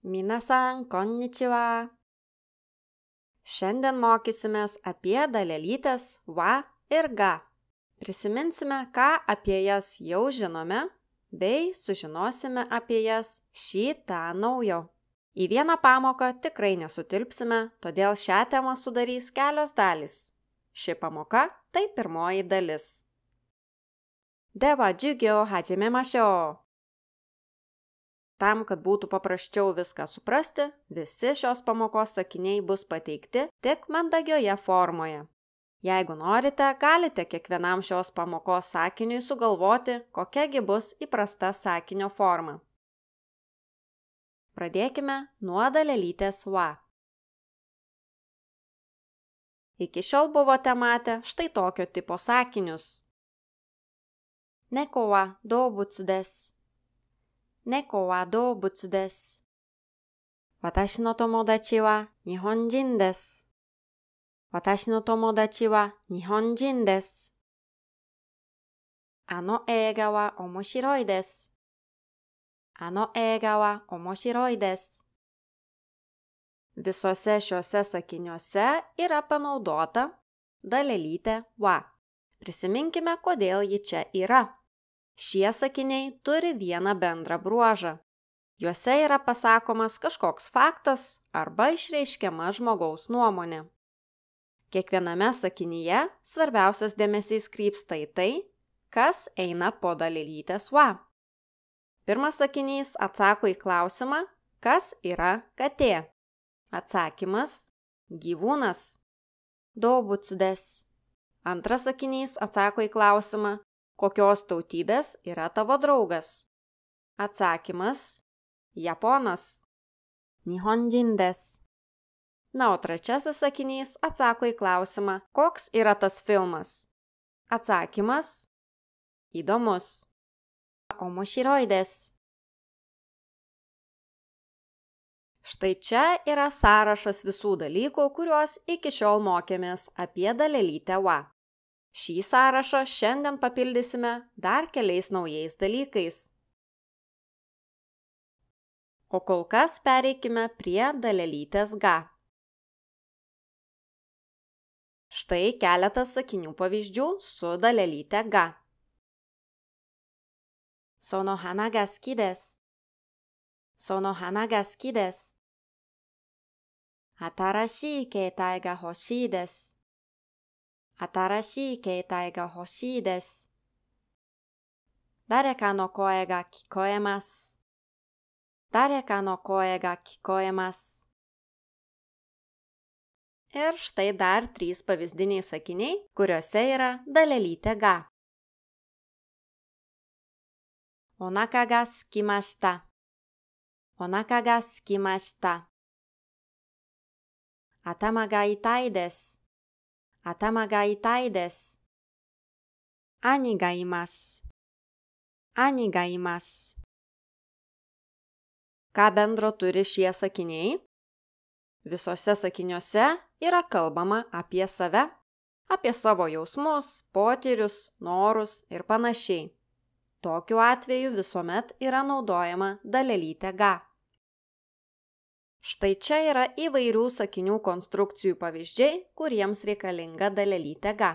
Minasan, konnichiwa. Šiandien mokysimės apie dalelytes wa ir ga. Prisiminsime, ką apie jas jau žinome, bei sužinosime apie jas šį tą naujo. Į vieną pamoką tikrai nesutilpsime, todėl šią temą sudarys kelios dalys. Ši pamoka tai pirmoji dalis. Dewa jugyo hajimemashou. Tam, kad būtų paprasčiau viską suprasti, visi šios pamokos sakiniai bus pateikti tik mandagioje formoje. Jeigu norite, galite kiekvienam šios pamokos sakiniui sugalvoti, kokiagi bus įprasta sakinio forma. Pradėkime nuo dalelytės wa. Iki šiol buvote matę štai tokio tipo sakinius. Neko wa doubutsu desu. Neko wa doubutsu desu. Watashi no tomodachi wa nihonjin desu. Watashi no tomodachi wa nihonjin desu. Ano eiga wa omoshiroi desu. Ano eiga wa omoshiroi desu. Visose šiuose sakiniuose yra panaudota dalelytė wa. Prisiminkime, kodėl ji čia yra. Šie sakiniai turi vieną bendrą bruožą. Juose yra pasakomas kažkoks faktas arba išreiškiama žmogaus nuomonė. Kiekviename sakinyje svarbiausias dėmesys krypsta į tai, kas eina po dalelytės wa. Pirmas sakinys atsako į klausimą, kas yra katė. Atsakymas – gyvūnas. Doubutsu desu. Antras sakinys atsako į klausimą, kokios tautybės yra tavo draugas. Atsakymas – japonas. Nihonjin desu. Na, o trečiasis sakinys atsako į klausimą, koks yra tas filmas. Atsakymas – įdomus. Omoshiroi desu. Štai čia yra sąrašas visų dalykų, kuriuos iki šiol mokėmės apie dalelytę wa. Šį sąrašą šiandien papildysime dar keliais naujais dalykais. O kol kas pereikime prie dalelytės ga. Štai keletas sakinių pavyzdžių su dalelyte ga. Sono hana ga suki desu. Sono hana ga suki desu. Atarashii keitai ga hoshii desu. Atarashii keitai ga hoshii desu. Dareka no koe ga kikoemasu. Dareka no koe ga kikoemasu. Ir štai dar 3 pavyzdiniai sakiniai, kuriuose yra dalelytė ga. Onaka ga sukimashita. Onaka ga sukimashita. Atama ga itai desu. Atama ga itai desu. Ani ga imasu. Ani ga imasu. Ką bendro turi šie sakiniai? Visuose sakiniuose yra kalbama apie save, apie savo jausmus, potyrius, norus ir panašiai. Tokiu atveju visuomet yra naudojama dalelytė ga. Štai čia yra įvairių sakinių konstrukcijų pavyzdžiai, kuriems reikalinga dalelytė ga.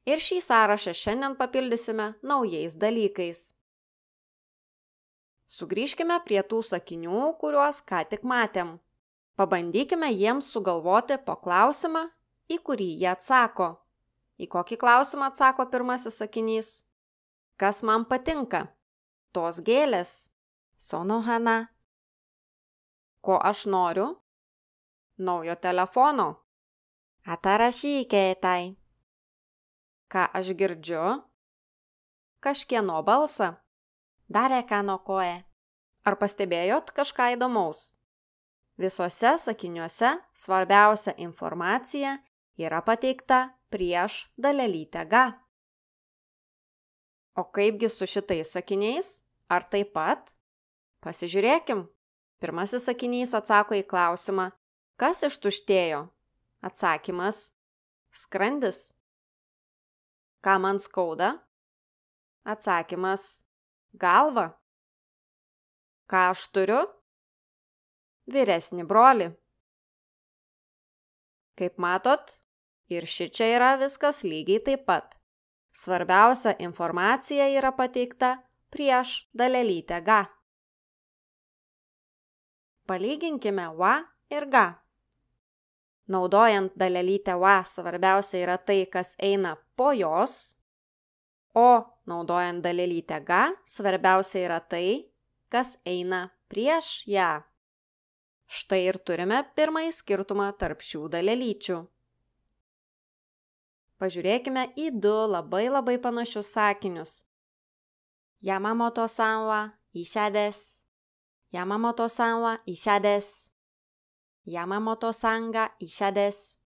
Ir šį sąrašą šiandien papildysime naujais dalykais. Sugrįžkime prie tų sakinių, kuriuos ką tik matėm. Pabandykime jiems sugalvoti po klausimą, į kurį jie atsako. Į kokį klausimą atsako pirmasis sakinys? Kas man patinka? Tos gėlės. Sono hana. Ko aš noriu? Naujo telefono. Atarashii keitai. Ką aš girdžiu? Kažkieno balsą. Dareka no koe. Ar pastebėjot kažką įdomaus? Visuose sakiniuose svarbiausia informacija yra pateikta prieš dalelytę ga. O kaipgi su šitais sakiniais? Ar taip pat? Pasižiūrėkim. Pirmasis sakinys atsako į klausimą, kas ištuštėjo? Atsakymas – skrandis. Ką man skauda? Atsakymas – galva. Ką aš turiu? vyresnį brolį. Kaip matot, ir šičia yra viskas lygiai taip pat. Svarbiausia informacija yra pateikta prieš dalelytę ga. Palyginkime wa ir ga. Naudojant dalelytę wa svarbiausia yra tai, kas eina po jos, o naudojant dalelytę ga svarbiausia yra tai, kas eina prieš ją. Štai ir turime pirmąjį skirtumą tarp šių dalelyčių. Pažiūrėkime į du labai panašius sakinius. Yamamoto-san wa isha desu. Yamamoto-san wa isha desu. Yamamoto-san ga isha desu.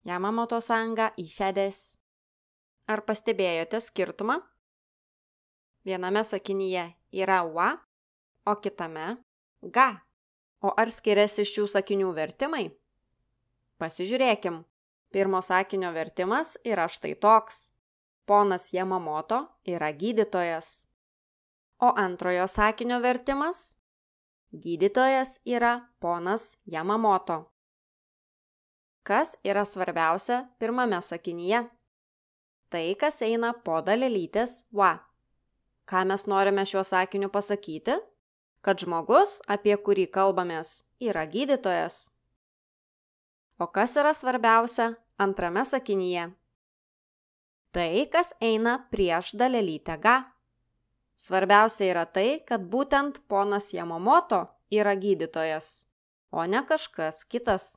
Yamamoto-san ga isha desu. Ar pastebėjote skirtumą? Viename sakinyje yra wa, o kitame ga. O ar skiriasi šių sakinių vertimai? Pasižiūrėkim. Pirmo sakinio vertimas yra štai toks. Ponas Yamamoto yra gydytojas. O antrojo sakinio vertimas? Gydytojas yra ponas Yamamoto. Kas yra svarbiausia pirmame sakinyje? Tai, kas eina po dalelytės wa. Ką mes norime šiuo sakiniu pasakyti? Kad žmogus, apie kurį kalbamės, yra gydytojas. O kas yra svarbiausia antrame sakinyje? Tai, kas eina prieš dalelytę ga. Svarbiausia yra tai, kad būtent ponas Yamamoto yra gydytojas, o ne kažkas kitas.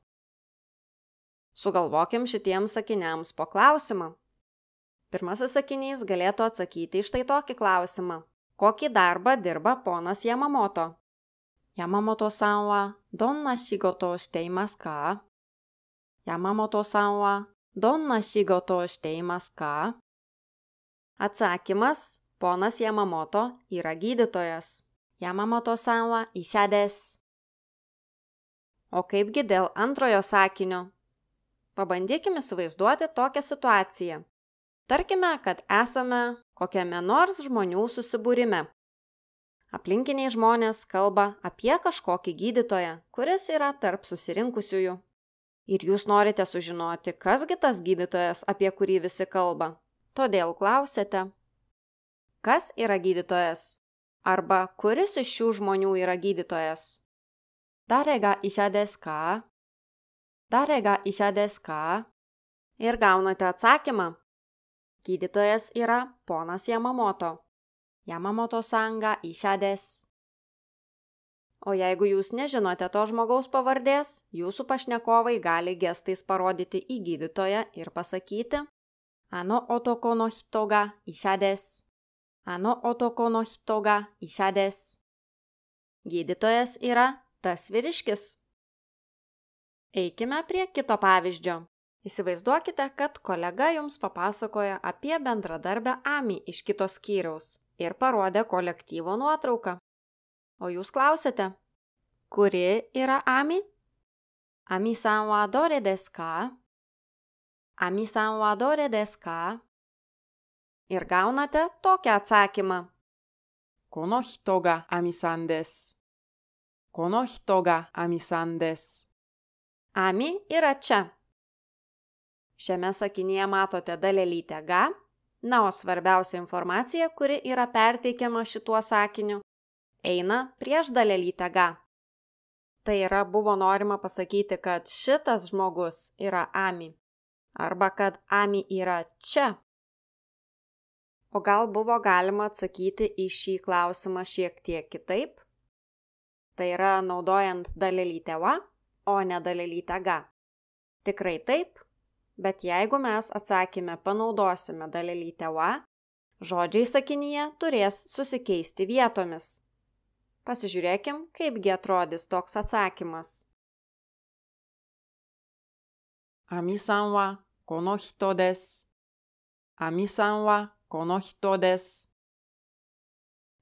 Sugalvokim šitiems sakiniams po klausimą. Pirmasis sakinys galėtų atsakyti į štai tokį klausimą. Kokį darbą dirba ponas Yamamoto? Yamamoto-san wa donna shigoto o shite imasu ka? Yamamoto-san wa donna shigoto o shite imasu ka? Atsakymas: ponas Yamamoto yra gydytojas. Yamamoto-san wa isha desu. O kaipgi dėl antrojo sakinio? Pabandykim įsivaizduoti tokią situaciją. Tarkime, kad esame kokiame nors žmonių susibūrime. Aplinkiniai žmonės kalba apie kažkokį gydytoją, kuris yra tarp susirinkusiųjų. Ir jūs norite sužinoti, kasgi tas gydytojas, apie kurį visi kalba. Todėl klausiate, kas yra gydytojas? Arba kuris iš šių žmonių yra gydytojas? Dare ga isha desu ka? Dare ga isha desu ka? Ir gaunate atsakymą. Gydytojas yra ponas Yamamoto. Yamamoto-san ga isha desu. O jeigu jūs nežinote to žmogaus pavardės, jūsų pašnekovai gali gestais parodyti į gydytoją ir pasakyti: Ano otoko no hito ga isha desu. Ano otoko no hito ga isha desu. Gydytojas yra tas vyriškis. Eikime prie kito pavyzdžio. Įsivaizduokite, kad kolega jums papasakoja apie bendradarbę Ami iš kito skyriaus ir parodė kolektyvo nuotrauką. O jūs klausėte, kuri yra Ami? Ami-san wa dore desu ka? Ami-san wa dore desu ka? Ir gaunate tokią atsakymą. Kono hito ga Ami-san desu. Kono hito ga Ami-san desu. Ami yra čia. Šiame sakinyje matote dalelytę ga, na, o svarbiausia informacija, kuri yra perteikiama šituo sakiniu, eina prieš dalelytę ga. Tai yra, buvo norima pasakyti, kad šitas žmogus yra Ami, arba kad Ami yra čia. O gal buvo galima atsakyti į šį klausimą šiek tiek kitaip? Tai yra, naudojant dalelytę wa, o ne dalelytę ga. Tikrai taip. Bet jeigu mes atsakyme panaudosime dalelytę wa, žodžiai sakinyje turės susikeisti vietomis. Pasižiūrėkim, kaipgi atrodys toks atsakymas. Ami-san wa kono hito desu. Ami-san wa kono hito desu.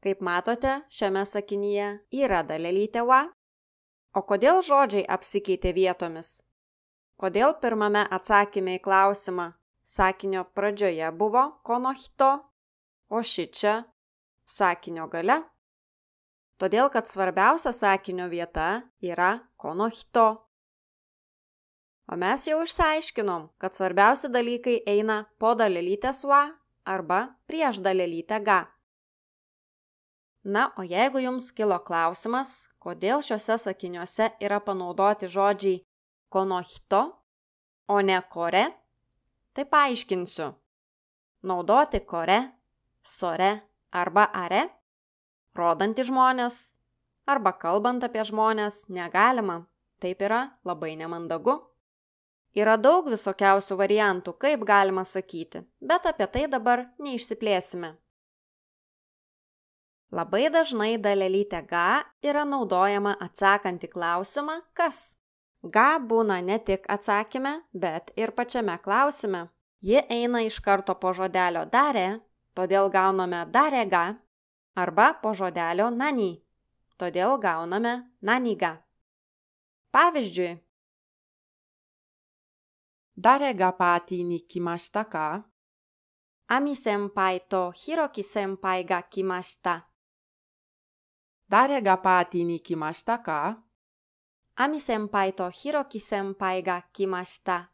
Kaip matote, šiame sakinyje yra dalelytė wa. O kodėl žodžiai apsikeitė vietomis? Kodėl pirmame atsakyme į klausimą sakinio pradžioje buvo kono hito, o šičia sakinio gale? todėl kad svarbiausia sakinio vieta yra kono hito. O mes jau išsiaiškinom, kad svarbiausi dalykai eina po dalelytės wa arba prieš dalelytę ga. Na, o jeigu jums kilo klausimas, kodėl šiuose sakiniuose yra panaudoti žodžiai kono hito, o ne kore, tai paaiškinsiu. Naudoti kore, sore arba are, rodant į žmonės arba kalbant apie žmonės negalima. Taip yra labai nemandagu. Yra daug visokiausių variantų, kaip galima sakyti, bet apie tai dabar neišsiplėsime. Labai dažnai dalelytė ga yra naudojama atsakant į klausimą kas. Ga būna ne tik atsakyme, bet ir pačiame klausime. Ji eina iš karto po žodelio dare, todėl gauname dare ga, arba po žodelio nani, todėl gauname nani ga. Pavyzdžiui, Dare ga pātī ni kimashita ka? Ami senpai to Hiroki senpai ga kimashita. Dare ga pātī ni kimashita ka? Ami senpai to Hiroki senpai ga kimashita.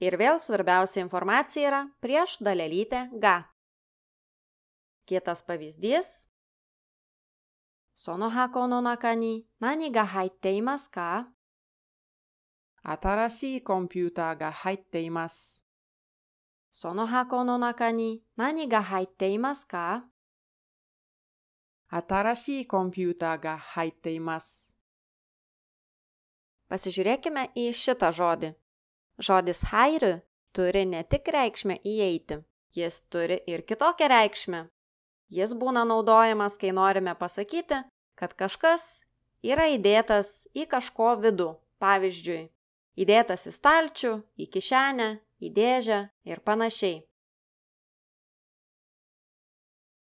Ir vėl svarbiausia informacija yra prieš dalelytę ga. Kitas pavyzdys. Sono hako no naka ni nani ga haitte imasu ka? 新しいコンピューターが入っています。その箱の中に何が入っていますか? 新しいコンピューターが入っています。Pasižiūrėkime į šitą žodį. Žodis hairu turi ne tik reikšmę įeiti, jis turi ir kitokią reikšmę. Jis būna naudojamas, kai norime pasakyti, kad kažkas yra įdėtas į kažko vidų, pavyzdžiui, įdėtas į stalčių, į kišenę, į dėžę ir panašiai.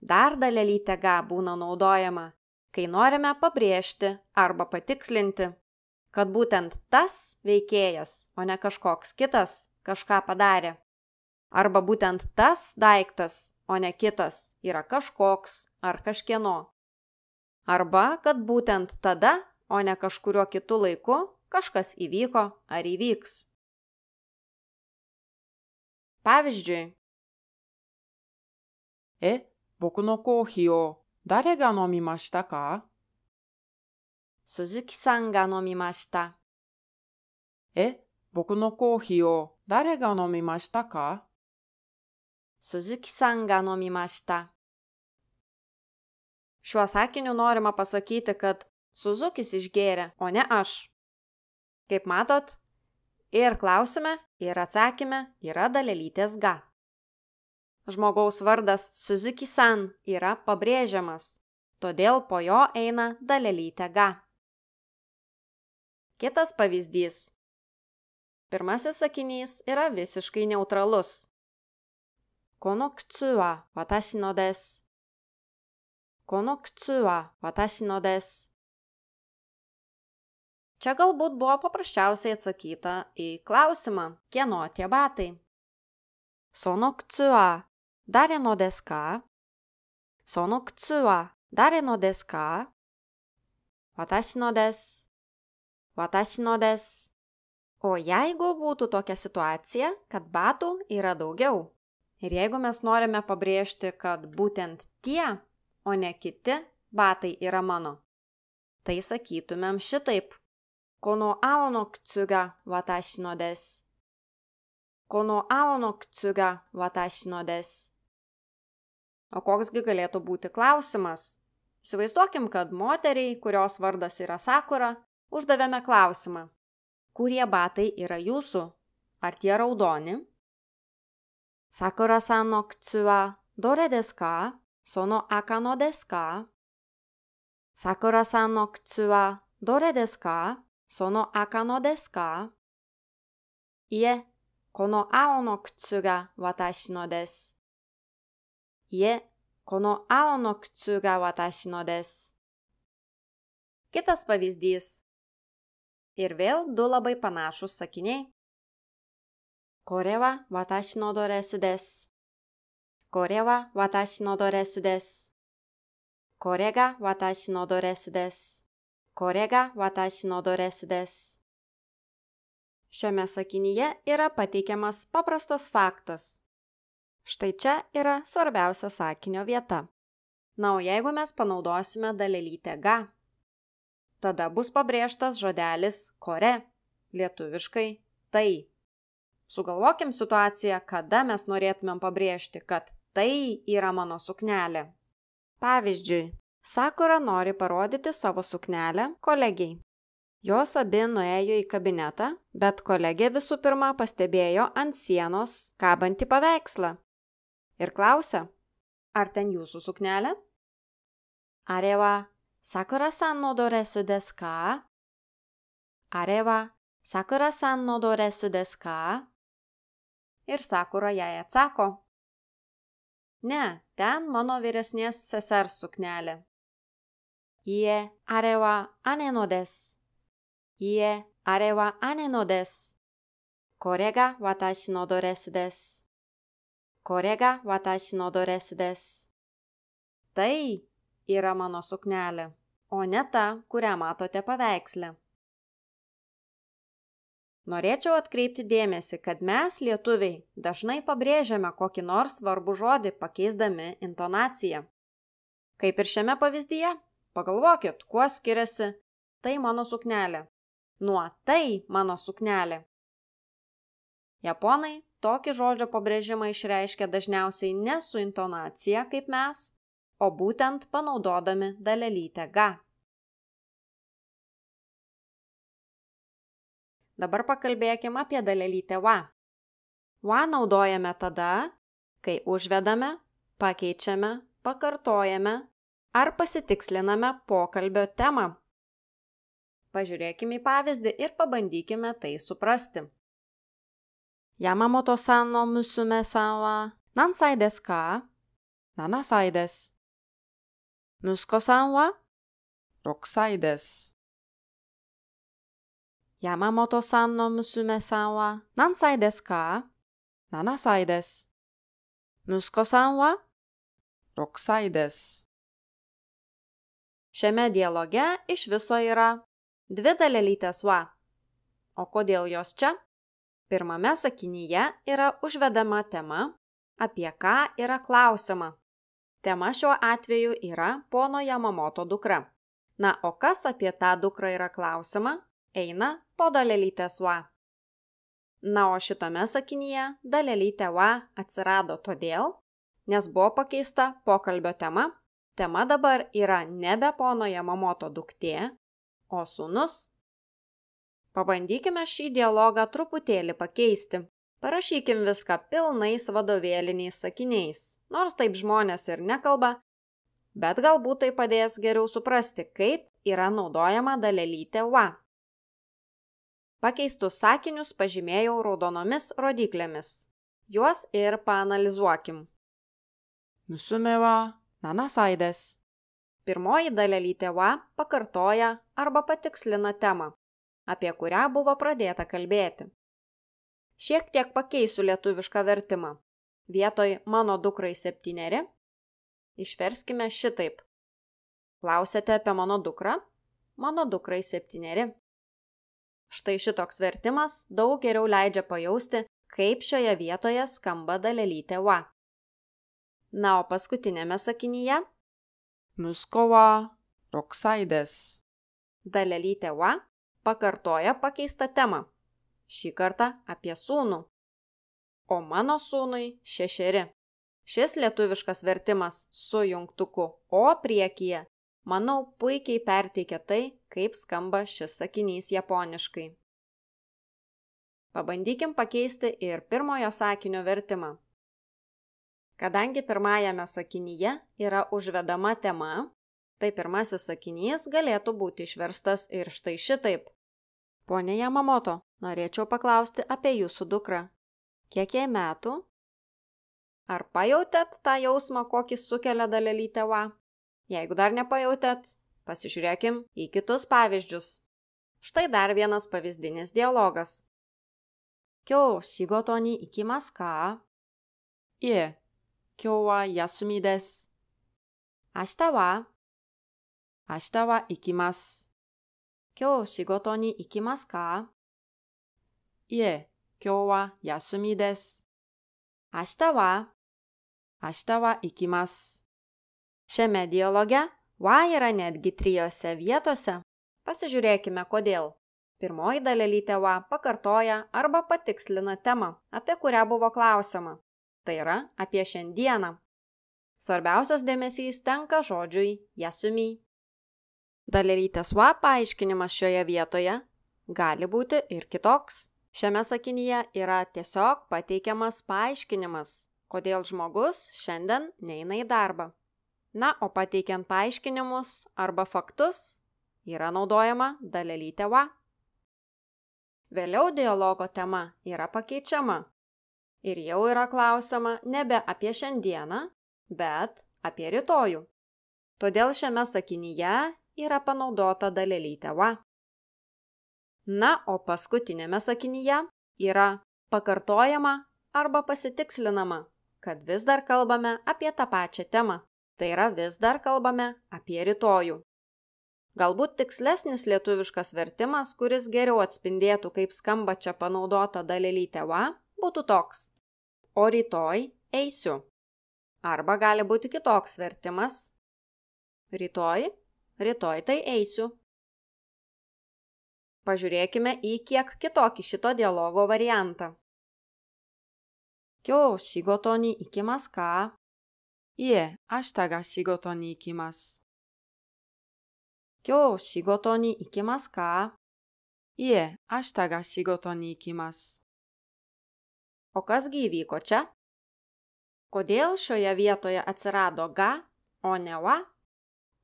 Dar dalelytė ga būna naudojama, kai norime pabrėžti arba patikslinti, kad būtent tas veikėjas, o ne kažkoks kitas, kažką padarė. Arba būtent tas daiktas, o ne kitas, yra kažkoks ar kažkieno. Arba kad būtent tada, o ne kažkuriuo kitu laiku, kažkas įvyko ar įvyks. Pavyzdžiui, 僕のコーヒーを誰が飲みましたか? Suzukiさんが飲みました。僕のコーヒーを誰が飲みましたか? Suzukiさんが飲みました。Šiuo sakiniu norima pasakyti, kad Suzukis išgėrė, o ne aš. Kaip matot, ir klausime, ir atsakyme yra dalelytės ga. Žmogaus vardas Suzuki-san yra pabrėžiamas, todėl po jo eina dalelytė ga. Kitas pavyzdys. Pirmasis sakinys yra visiškai neutralus. Kono kutsu wa watashi no desu. Kono kutsu wa watashi no desu. Čia galbūt buvo paprasčiausiai atsakyta į klausimą, kieno tie batai. Sono kutsu wa dare no desu ka? Sono kutsu wa dare no desu ka? Watashi no desu. Watashi no desu. O jeigu būtų tokia situacija, kad batų yra daugiau, ir jeigu mes norime pabrėžti, kad būtent tie, o ne kiti batai yra mano, tai sakytumėm šitaip. Kono ao no kutsu ga watashi no desu. Kono ao no kutsu ga watashi no desu. O koksgi galėtų būti klausimas? Įsivaizduokim, kad moteriai, kurios vardas yra Sakura, uždavėme klausimą. Kurie batai yra jūsų? Ar tie raudoni? Sakura-san no kutsu wa dore desu ka? Sono aka no desu ka? Sakura-san no kutsu wa dore desu ka? Sono aka no desu ka? Ie, kono ao no kutsu ga watashi no desu. Ie, kono ao no kutsu ga watashi no desu. Kitas pavyzdys. Ir vėl du labai panašūs sakiniai. Kore wa watashi no doresu desu. Kore wa watashi no doresu desu. これが私のドレスです。これが私のドレスです。Šiame sakinyje yra pateikiamas paprastas faktas. Štai čia yra svarbiausia sakinio vieta. Na, o jeigu mes panaudosime dalelytę ga, tada bus pabrėžtas žodelis kore, lietuviškai tai. Sugalvokim situaciją, kada mes norėtumėm pabrėžti, kad tai yra mano suknelė. Pavyzdžiui, Sakura nori parodyti savo suknelę kolegei. Jos abi nuėjo į kabinetą, bet kolegė visų pirma pastebėjo ant sienos kabantį paveikslą. Ir klausia, ar ten jūsų suknelė? Are wa Sakura-san no doresu desu ka? Are wa Sakura-san no doresu desu ka? Ir Sakura jai atsako, ne, ten mano vyresnės sesers suknelė. Ie, are wa ane no desu. Ie, are wa ane no desu. Kore ga watashi no doresu desu. Kore ga watashi no doresu desu. Tai yra mano suknelė, o ne ta, kurią matote paveiksle. Norėčiau atkreipti dėmesį, kad mes, lietuviai, dažnai pabrėžiame kokį nors svarbų žodį pakeisdami intonaciją. Kaip ir šiame pavyzdyje, pagalvokit, kuo skiriasi tai mano suknelė nuo tai mano suknelė. Japonai tokį žodžio pabrėžimą išreiškia dažniausiai ne su intonacija kaip mes, o būtent panaudodami dalelytę ga. Dabar pakalbėkim apie dalelytę wa. Wa naudojame tada, kai užvedame, pakeičiame, pakartojame ar pasitiksliname pokalbio temą. Pažiūrėkime į pavyzdį ir pabandykime tai suprasti. Yamamoto-san no musume-san wa nansai desu ka? 7歳です。息子さんは6歳です。Yamamoto-sanの娘さんは何歳ですか? 7歳です。息子さんは6歳です。Šiame dialoge iš viso yra 2 dalelytės wa. O kodėl jos čia? Pirmame sakinyje yra užvedama tema, apie ką yra klausima. Tema šiuo atveju yra pono Yamamoto dukra. Na, o kas apie tą dukrą yra klausima, eina po dalelytės wa. Na, o šitame sakinyje dalelytė wa atsirado todėl, nes buvo pakeista pokalbio tema. Tema dabar yra nebe pono Yamamoto duktė, o sūnus. Pabandykime šį dialogą truputėlį pakeisti. Parašykim viską pilnais vadovėliniais sakiniais, nors taip žmonės ir nekalba, bet galbūt tai padės geriau suprasti, kaip yra naudojama dalelytė wa. Pakeistus sakinius pažymėjau raudonomis rodyklėmis. Juos ir paanalizuokim. 娘は7歳です。 Pirmoji dalelytė wa pakartoja arba patikslina temą, apie kurią buvo pradėta kalbėti. Šiek tiek pakeisiu lietuvišką vertimą. Vietoj mano dukrai 7 išverskime šitaip. Klausėte apie mano dukrą? Mano dukrai 7. Štai šitoks vertimas daug geriau leidžia pajausti, kaip šioje vietoje skamba dalelytė wa. Na, o paskutinėme sakinyje 息子は6歳です。 dalelytė wa pakartoja pakeistą temą. Šį kartą apie sūnų. O mano sūnui 6. Šis lietuviškas vertimas su jungtuku o priekyje, manau, puikiai perteikia tai, kaip skamba šis sakinys japoniškai. Pabandykim pakeisti ir pirmojo sakinio vertimą. Kadangi pirmajame sakinyje yra užvedama tema, tai pirmasis sakinys galėtų būti išverstas ir štai šitaip. Pone Yamamoto, norėčiau paklausti apie jūsų dukrą. Kiek jai metų? Ar pajautėt tą jausmą, kokį sukelia dalelytė wa? Jeigu dar nepajautėt, pasižiūrėkim į kitus pavyzdžius. Štai dar vienas pavyzdinis dialogas. Kyou shigoto ni ikimasu ka? いえ、今日は休みです。明日は明日は行きます。今日仕事に行きますか？いえ、今日は休みです。明日は行きます。Šiame dialoge va yra netgi 3 vietose. Pasižiūrėkime kodėl. Pirmoji dalelytė va pakartoja arba patikslina temą, apie kurią buvo klausima. Tai yra apie šiandieną. Svarbiausias dėmesys tenka žodžiui jasumi. Dalelytės va paaiškinimas šioje vietoje gali būti ir kitoks. Šiame sakinyje yra tiesiog pateikiamas paaiškinimas, kodėl žmogus šiandien neina į darbą. Na, o pateikiant paaiškinimus arba faktus yra naudojama dalelytė va. Vėliau dialogo tema yra pakeičiama ir jau yra klausima nebe apie šiandieną, bet apie rytojų. Todėl šiame sakinyje yra panaudota dalelytė va. Na, o paskutinėme sakinyje yra pakartojama arba pasitikslinama, kad vis dar kalbame apie tą pačią temą. Tai yra vis dar kalbame apie rytojų. Galbūt tikslesnis lietuviškas vertimas, kuris geriau atspindėtų, kaip skamba čia panaudota dalelytė va, būtų toks. O rytoj eisiu. Arba gali būti kitoks vertimas. Rytoj tai eisiu. Pažiūrėkime į kiek kitokį šito dialogo variantą. Kyo shigoto ni ikimasu ka? いえ、明日が仕事に行きます。今日仕事に行きますか？いえ、明日が仕事に行きます。O kas gi įvyko čia? Kodėl šioje vietoje atsirado ga, o ne va?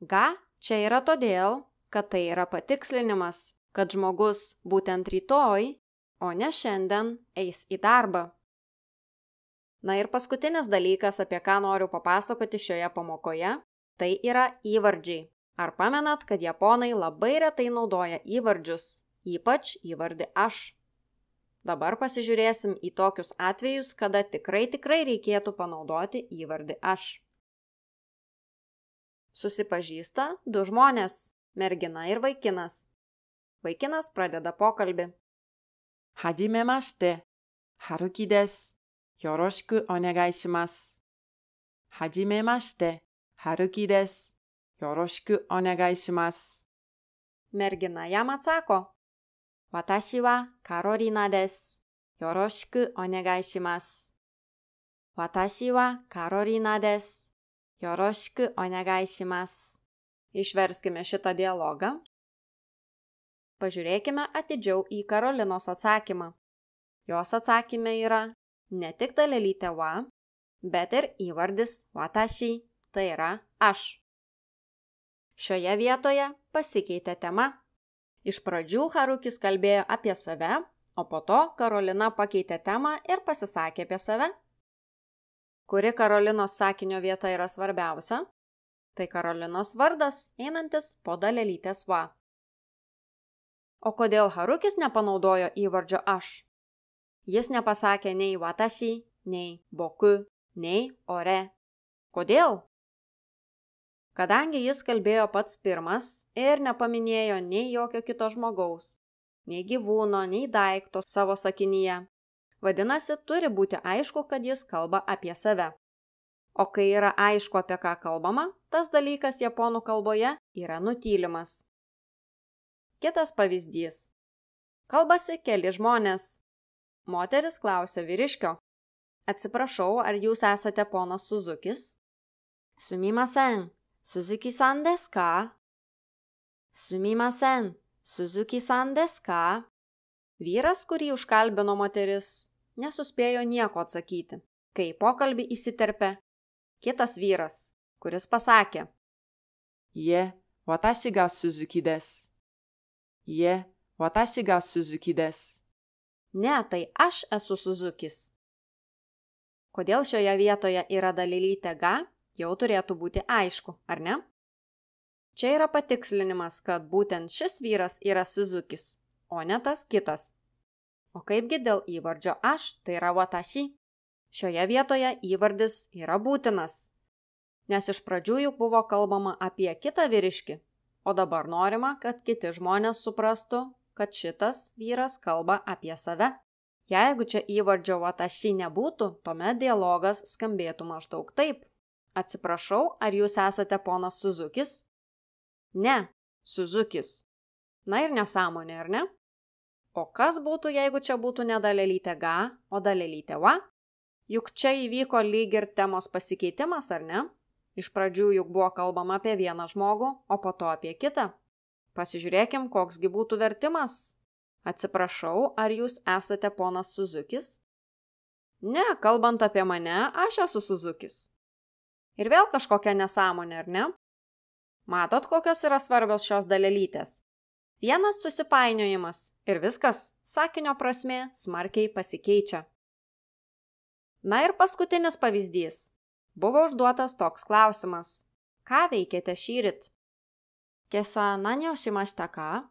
Ga čia yra todėl, kad tai yra patikslinimas, kad žmogus būtent rytoj, o ne šiandien eis į darbą. Na ir paskutinis dalykas, apie ką noriu papasakoti šioje pamokoje, tai yra įvardžiai. Ar pamenat, kad japonai labai retai naudoja įvardžius, ypač įvardį aš? Dabar pasižiūrėsim į tokius atvejus, kada tikrai reikėtų panaudoti įvardį aš. Susipažįsta du žmonės, mergina ir vaikinas. Vaikinas pradeda pokalbį. はじめまして、春樹です。よろしくお願いします。はじめまして、春樹です。よろしくお願いします。Mergina jam atsako. 私はカロリナです。よろしくお願いします。私はカロリナです。よろしくお願いします。Išverskime šitą dialogą. Pažiūrėkime atidžiau į Karolinos atsakymą. Jos atsakyme yra ne tik dalelytė wa, bet ir įvardis watashi, tai yra aš. Šioje vietoje pasikeitė tema. Iš pradžių Harukis kalbėjo apie save, o po to Karolina pakeitė temą ir pasisakė apie save. Kuri Karolinos sakinio vieta yra svarbiausia? Tai Karolinos vardas, einantis po dalelytės wa. O kodėl Harukis nepanaudojo įvardžio aš? Jis nepasakė nei watashi, nei boku, nei ore. Kodėl? Kadangi jis kalbėjo pats pirmas ir nepaminėjo nei jokio kito žmogaus, nei gyvūno, nei daikto savo sakinyje, vadinasi, turi būti aišku, kad jis kalba apie save. O kai yra aišku, apie ką kalbama, tas dalykas japonų kalboje yra nutylimas. Kitas pavyzdys. Kalbasi keli žmonės. Moteris klausia vyriškio. Atsiprašau, ar jūs esate ponas Suzukis? Sumimasen, Suzuki-san desu ka? Sumimasen, Suzuki-san desu ka? Vyras, kurį užkalbino moteris, nesuspėjo nieko atsakyti, kai į pokalbį įsiterpė kitas vyras, kuris pasakė. いえ、私が鈴木です。いえ、私が鈴木です。Ne, tai aš esu Suzukis. Kodėl šioje vietoje yra dalelytė ga, jau turėtų būti aišku, ar ne? Čia yra patikslinimas, kad būtent šis vyras yra Suzukis, o ne tas kitas. O kaipgi dėl įvardžio aš, tai yra watashi? Šioje vietoje įvardis yra būtinas, nes iš pradžių juk buvo kalbama apie kitą vyriškį, o dabar norima, kad kiti žmonės suprastų, kad šitas vyras kalba apie save. Jeigu čia įvardžio watashi nebūtų, tuomet dialogas skambėtų maždaug taip. Atsiprašau, ar jūs esate ponas Suzukis? Ne, Suzukis. Na ir nesąmonė, ar ne? O kas būtų, jeigu čia būtų ne dalelytė ga, o dalelytė wa? Juk čia įvyko lyg ir temos pasikeitimas, ar ne? Iš pradžių juk buvo kalbama apie vieną žmogų, o po to apie kitą. Pasižiūrėkim, koksgi būtų vertimas. Atsiprašau, ar jūs esate ponas Suzukis? Ne, kalbant apie mane, aš esu Suzukis. Ir vėl kažkokia nesąmonė, ar ne? Matot, kokios yra svarbios šios dalelytės? Vienas susipainiojimas ir viskas, sakinio prasmė smarkiai pasikeičia. Na ir paskutinis pavyzdys. Buvo užduotas toks klausimas. Ką veikėte šįryt? Kesa nani o shimashita ka?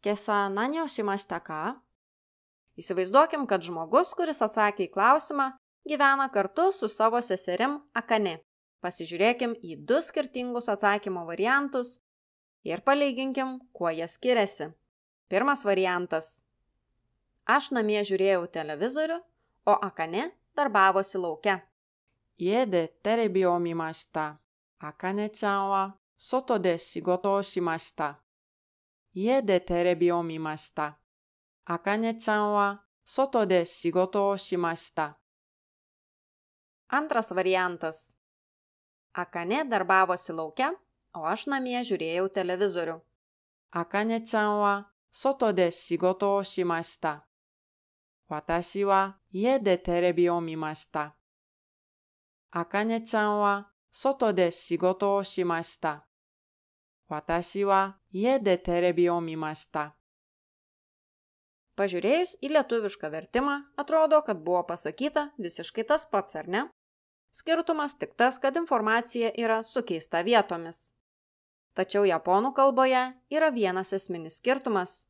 Kesa nani o shimashita ka? Įsivaizduokim, kad žmogus, kuris atsakė į klausimą, gyvena kartu su savo seserim Akane. Pasižiūrėkim į 2 skirtingus atsakymo variantus ir palyginkim, kuo jie skiriasi. Pirmas variantas. Aš namie žiūrėjau televizorių, o Akane darbavosi lauke. 家でテレビを見ました。あかねちゃんは外で仕事をしました。家でテレビを見ました。あかねちゃんは外で仕事をしました。Antras variantas. Akane darbavosi lauke, o aš namie žiūrėjau televizorių. あかねちゃんは外で仕事をしました。私は家でテレビを見ました。あかねちゃんは外で仕事をしました。私は家でテレビを見ました。Pažiūrėjus į lietuvišką vertimą, atrodo, kad buvo pasakyta visiškai tas pats, ar ne? Skirtumas tik tas, kad informacija yra sukeista vietomis. Tačiau japonų kalboje yra vienas esminis skirtumas.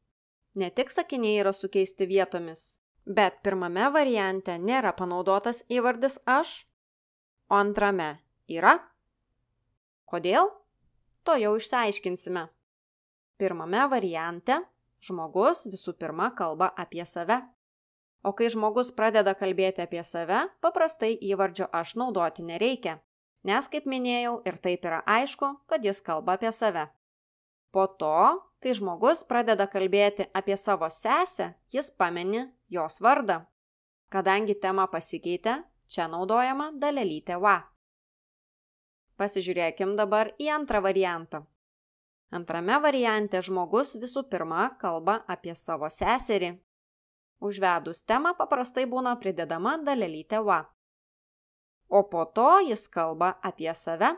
Ne tik sakiniai yra sukeisti vietomis, bet pirmame variante nėra panaudotas įvardis aš, o antrame yra. Kodėl? To jau išsiaiškinsime. Pirmame variante žmogus visų pirma kalba apie save. O kai žmogus pradeda kalbėti apie save, paprastai įvardžio aš naudoti nereikia, nes, kaip minėjau, ir taip yra aišku, kad jis kalba apie save. Po to, kai žmogus pradeda kalbėti apie savo sesę, jis pamini jos vardą. Kadangi tema pasikeitė, čia naudojama dalelytė wa. Pasižiūrėkim dabar į antrą variantą. Antrame variante žmogus visų pirma kalba apie savo seserį. Užvedus temą paprastai būna pridedama dalelytė wa. O po to jis kalba apie save,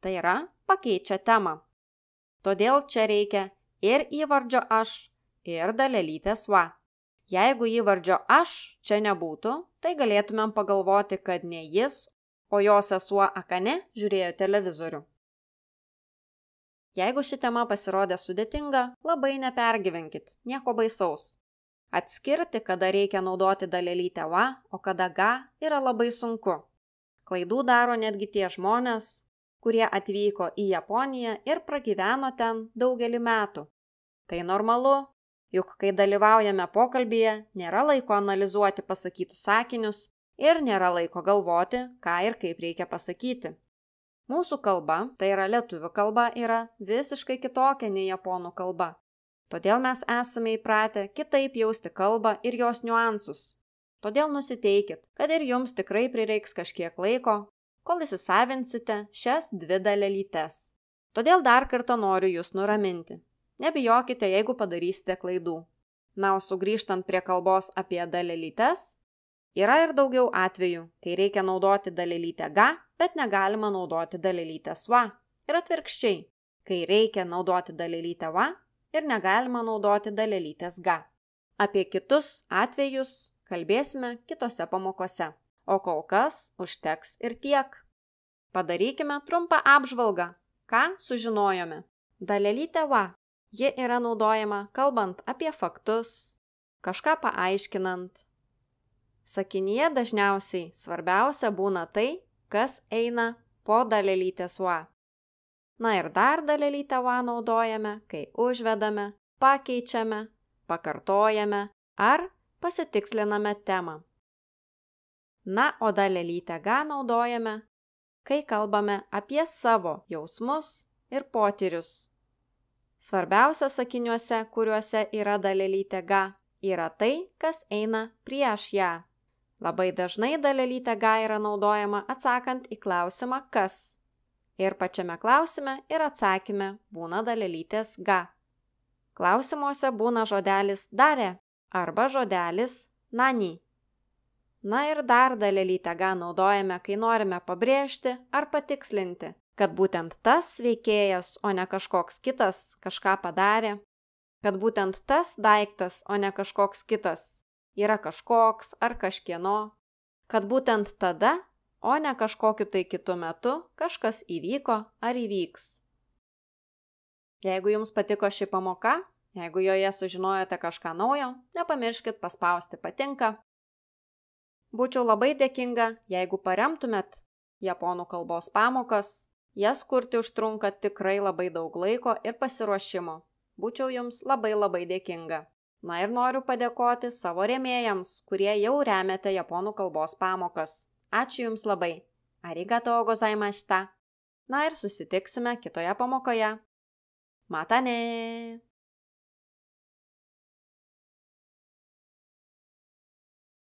tai yra pakeičia temą. Todėl čia reikia ir įvardžio aš, ir dalelytės wa. Jeigu įvardžio aš čia nebūtų, tai galėtumėm pagalvoti, kad ne jis, o jo sesuo Akane žiūrėjo televizorių. Jeigu ši tema pasirodė sudėtinga, labai nepergyvenkit, nieko baisaus. Atskirti, kada reikia naudoti dalelytę wa, o kada ga, yra labai sunku. Klaidų daro netgi tie žmonės, kurie atvyko į Japoniją ir pragyveno ten daugelį metų. Tai normalu, juk kai dalyvaujame pokalbyje, nėra laiko analizuoti pasakytus sakinius ir nėra laiko galvoti, ką ir kaip reikia pasakyti. Mūsų kalba, tai yra lietuvių kalba, yra visiškai kitokia nei japonų kalba. Todėl mes esame įpratę kitaip jausti kalbą ir jos niuansus. Todėl nusiteikit, kad ir jums tikrai prireiks kažkiek laiko, kol įsisavinsite šias 2 dalelytes. Todėl dar kartą noriu jūs nuraminti. Nebijokite, jeigu padarysite klaidų. Na, o sugrįžtant prie kalbos apie dalelytes, yra ir daugiau atvejų, kai reikia naudoti dalelytę ga, bet negalima naudoti dalelytės wa. Ir atvirkščiai, kai reikia naudoti dalelytę wa ir negalima naudoti dalelytės ga. Apie kitus atvejus kalbėsime kitose pamokose, o kol kas užteks ir tiek. Padarykime trumpą apžvalgą, ką sužinojome. Dalelytė wa. Ji yra naudojama kalbant apie faktus, kažką paaiškinant. Sakinyje dažniausiai svarbiausia būna tai, kas eina po dalelytės wa. Na ir dar dalelytę wa naudojame, kai užvedame, pakeičiame, pakartojame ar pasitiksliname temą. Na, o dalelytę ga naudojame, kai kalbame apie savo jausmus ir potyrius. Svarbiausia sakiniuose, kuriuose yra dalelytė ga, yra tai, kas eina prieš ją. Labai dažnai dalelytė ga yra naudojama atsakant į klausimą kas. Ir pačiame klausime ir atsakyme būna dalelytės ga. Klausimuose būna žodelis dare arba žodelis nani. Na ir dar dalelytę ga naudojame, kai norime pabrėžti ar patikslinti, kad būtent tas veikėjas, o ne kažkoks kitas, kažką padarė, kad būtent tas daiktas, o ne kažkoks kitas, yra kažkoks ar kažkieno, kad būtent tada, o ne kažkokiu tai kitu metu, kažkas įvyko ar įvyks. Jeigu jums patiko ši pamoka, jeigu joje sužinojote kažką naujo, nepamirškit paspausti patinka. Būčiau labai dėkinga, jeigu paremtumėt japonų kalbos pamokas. Jas kurti užtrunka tikrai labai daug laiko ir pasiruošimo. Būčiau jums labai dėkinga. Na ir noriu padėkoti savo rėmėjams, kurie jau remiate japonų kalbos pamokas. Ačiū jums labai. Arigatou gozaimashita. Na ir susitiksime kitoje pamokoje. Mata ne!